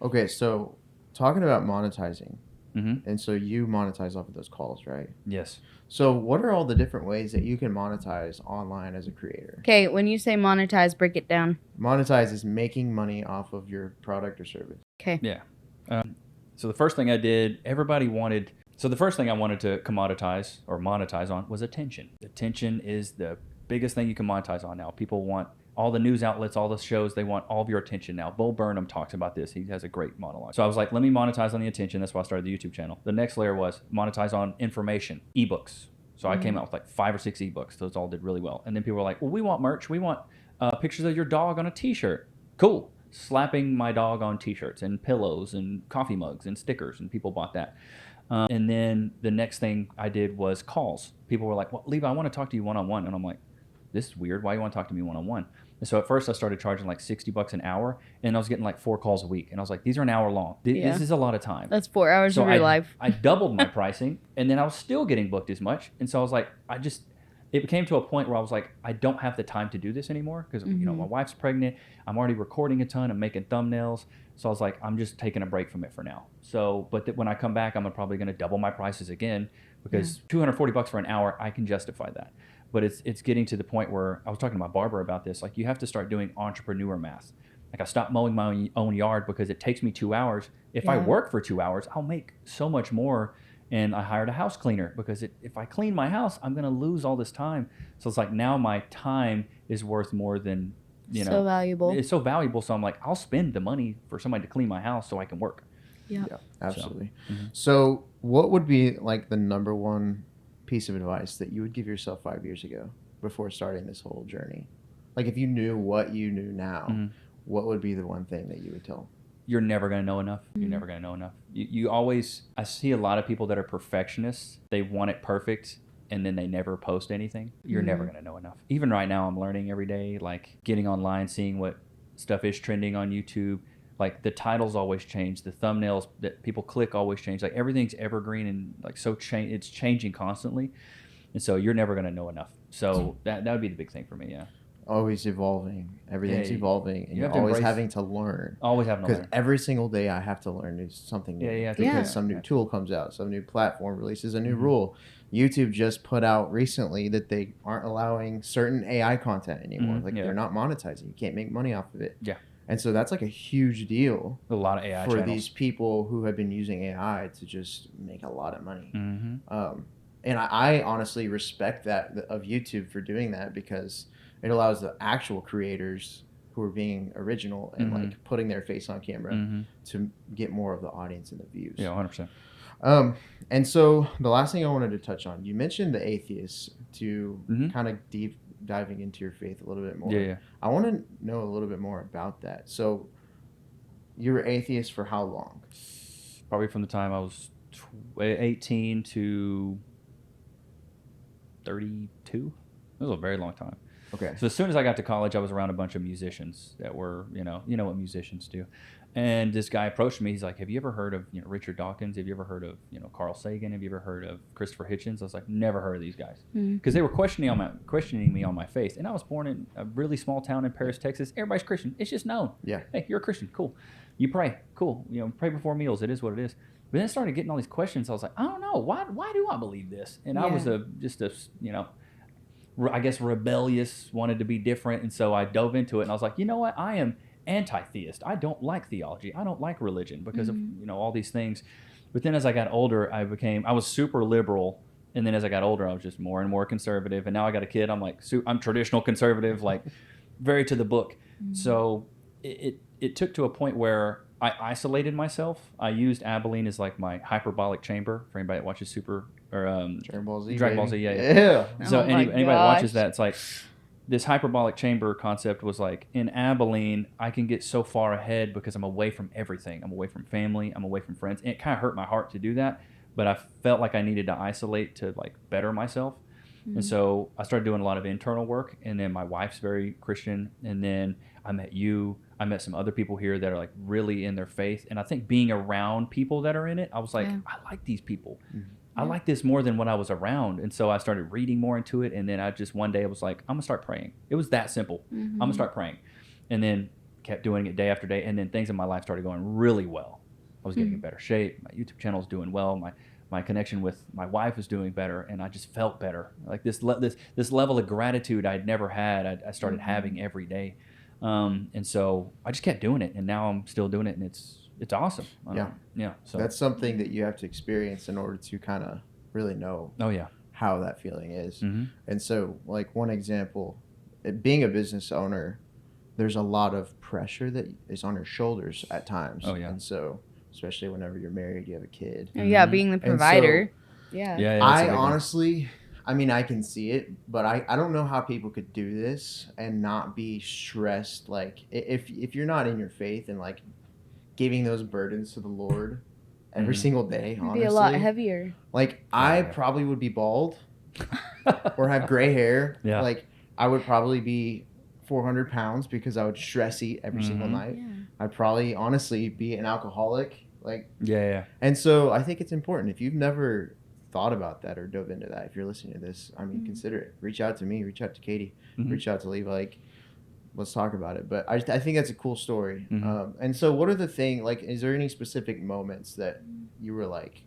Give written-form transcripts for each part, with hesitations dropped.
Okay, so talking about monetizing, Mm-hmm. and so you monetize off of those calls, right? Yes. So what are all the different ways that you can monetize online as a creator? Okay, when you say monetize, break it down. Monetize is making money off of your product or service. Okay. Yeah. So the first thing I did, everybody wanted. So the first thing I wanted to commoditize or monetize on was attention. Attention is the biggest thing you can monetize on now. People want all the news outlets, all the shows, they want all of your attention now. Bo Burnham talks about this. He has a great monologue. So I was like, let me monetize on the attention. That's why I started the YouTube channel. The next layer was monetize on information, ebooks. So I came out with like 5 or 6 ebooks. Those all did really well. And then people were like, well, we want merch. We want pictures of your dog on a t-shirt. Cool. Slapping my dog on t-shirts and pillows and coffee mugs and stickers, and people bought that. And then the next thing I did was calls. People were like, well, Levi, I want to talk to you one-on-one. And I'm like, this is weird. Why do you want to talk to me one-on-one? And so at first I started charging like $60 an hour, and I was getting like 4 calls a week. And I was like, these are an hour long. This is a lot of time. That's 4 hours of your life. I doubled my pricing, and then I was still getting booked as much. And so I was like, it came to a point where I was like, I don't have the time to do this anymore because, you know, my wife's pregnant. I'm already recording a ton. I'm making thumbnails. So I was like, I'm just taking a break from it for now. So, but when I come back, I'm probably going to double my prices again because $240 for an hour, I can justify that. But it's getting to the point where I was talking to my barber about this. Like, you have to start doing entrepreneur math. Like, I stopped mowing my own yard because it takes me 2 hours. If I work for 2 hours, I'll make so much more. And I hired a house cleaner because if I clean my house, I'm going to lose all this time. So it's like now my time is worth more than, you know. So valuable. It's so valuable. So I'm like, I'll spend the money for somebody to clean my house so I can work. Yeah, absolutely. So what would be like the number one piece of advice that you would give yourself 5 years ago before starting this whole journey? Like if you knew what you knew now, what would be the one thing that you would tell? You're never going to know enough. You're never going to know enough. You always, I see a lot of people that are perfectionists. They want it perfect and then they never post anything. You're never going to know enough. Even right now, I'm learning every day, like getting online, seeing what stuff is trending on YouTube. Like the titles always change. The thumbnails that people click always change. Like everything's evergreen and like it's changing constantly. And so you're never going to know enough. So that would be the big thing for me, yeah. Always evolving. Everything's evolving, and you're always having to learn. Always having to learn. Because every single day I have to learn something new. Yeah. Because some new tool comes out, some new platform releases a new rule. YouTube just put out recently that they aren't allowing certain AI content anymore. They're not monetizing. You can't make money off of it. Yeah. And so that's like a huge deal. A lot of AI for channels. These people who have been using AI to just make a lot of money. And I honestly respect that of YouTube for doing that because it allows the actual creators who are being original and like putting their face on camera to get more of the audience and the views. Yeah, 100%. And so the last thing I wanted to touch on, you mentioned the atheists to kind of deep diving into your faith a little bit more. Yeah. I want to know a little bit more about that. So you were atheist for how long? Probably from the time I was 18 to 32. It was a very long time. Okay. So as soon as I got to college, I was around a bunch of musicians that were, you know what musicians do. And this guy approached me. He's like, have you ever heard of, Richard Dawkins? Have you ever heard of, Carl Sagan? Have you ever heard of Christopher Hitchens? I was like, never heard of these guys. Because they were questioning me on my faith. And I was born in a really small town in Paris, Texas. Everybody's Christian. It's just known. Yeah. Hey, you're a Christian. Cool. You pray. Cool. Pray before meals. It is what it is. But then I started getting all these questions. I was like, I don't know. Why do I believe this? And I was I guess rebellious, wanted to be different. And so I dove into it and I was like, you know what? I am anti-theist. I don't like theology. I don't like religion because of, all these things. But then as I got older, I was super liberal. And then as I got older, I was just more and more conservative. And now I got a kid. I'm like, I'm traditional conservative, like very to the book. So it took to a point where I isolated myself. I used Abilene as like my hyperbolic chamber for anybody that watches Dragon Ball Z, yeah. So anybody that watches that, it's like this hyperbolic chamber concept was like in Abilene, I can get so far ahead because I'm away from everything. I'm away from family. I'm away from friends. And it kind of hurt my heart to do that, but I felt like I needed to isolate to like better myself. And so I started doing a lot of internal work. And then my wife's very Christian. And then I met you. I met some other people here that are like really in their faith. And I think being around people that are in it, I was like, I like these people. I like this more than when I was around. And so I started reading more into it. And then one day I was like, I'm going to start praying. It was that simple. I'm going to start praying. And then kept doing it day after day, and then things in my life started going really well. I was getting in better shape. My YouTube channel is doing well. My connection with my wife was doing better, and I just felt better. Like this level of gratitude I'd never had, I started having every day. And so I just kept doing it, and now I'm still doing it, and it's awesome. Yeah. So that's something that you have to experience in order to kind of really know. Oh yeah. How that feeling is. Mm-hmm. And so, like, one example, being a business owner, there's a lot of pressure that is on your shoulders at times. Oh yeah. And so, especially whenever you're married, you have a kid. Oh, yeah, being the provider. Yeah, I honestly, I mean, I can see it, but I don't know how people could do this and not be stressed. Like, if you're not in your faith and like giving those burdens to the Lord every single day, honestly, be a lot heavier. Like, I probably would be bald or have gray hair. Yeah. Like, I would probably be 400 pounds because I would stress eat every single night. Yeah. I'd probably honestly be an alcoholic. Like, yeah. And so I think it's important. If you've never thought about that or dove into that, if you're listening to this, I mean, consider it. Reach out to me, reach out to Katie, reach out to Levi. Like, let's talk about it. But I think that's a cool story. And so what are the like, is there any specific moments that you were like,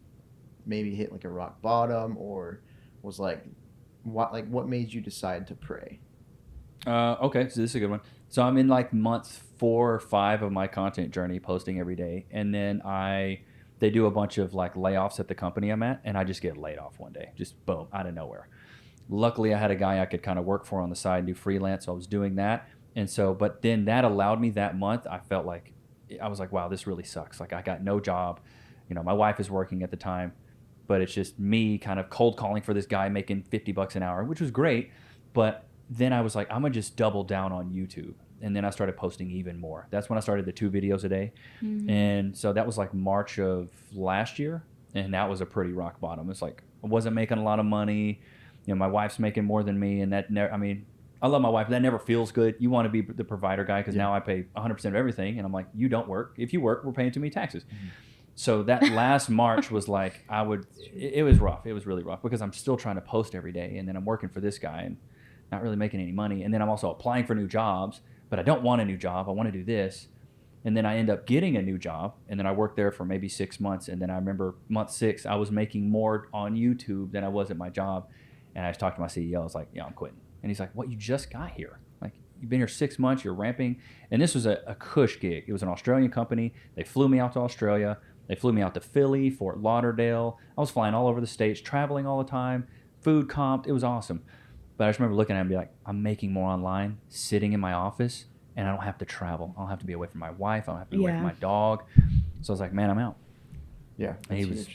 maybe hit like a rock bottom, or was like, what made you decide to pray? Okay, so this is a good one. So I'm in like month 4 or 5 of my content journey, posting every day, and then they do a bunch of like layoffs at the company I'm at, and I just get laid off one day, just boom, out of nowhere. Luckily, I had a guy I could kind of work for on the side and do freelance, so I was doing that. And so, but then that allowed me that month, I felt like, I was like, wow, this really sucks. Like, I got no job. You know, my wife is working at the time, but it's just me kind of cold calling for this guy making $50 an hour, which was great. But then I was like, I'm going to just double down on YouTube. And then I started posting even more. That's when I started the 2 videos a day. And so that was like March of last year. And that was a pretty rock bottom. It's like, I wasn't making a lot of money. You know, my wife's making more than me. And that never, I mean, I love my wife. That never feels good. You want to be the provider guy because now I pay 100% of everything. And I'm like, you don't work. If you work, we're paying too many taxes. So that last March was like, it was rough. It was really rough because I'm still trying to post every day. And then I'm working for this guy and not really making any money. And then I'm also applying for new jobs, but I don't want a new job. I want to do this. And then I end up getting a new job. And then I worked there for maybe 6 months. And then I remember month 6, I was making more on YouTube than I was at my job. And I just talked to my CEO. I was like, yeah, I'm quitting. And he's like, what, you just got here? Like, you've been here 6 months, you're ramping. And this was a cush gig. It was an Australian company. They flew me out to Australia. They flew me out to Philly, Fort Lauderdale. I was flying all over the States, traveling all the time, food comped. It was awesome. But I just remember looking at him and be like, I'm making more online, sitting in my office, and I don't have to travel. I don't have to be away from my wife. I don't have to be away from my dog. So I was like, man, I'm out. Yeah. And he was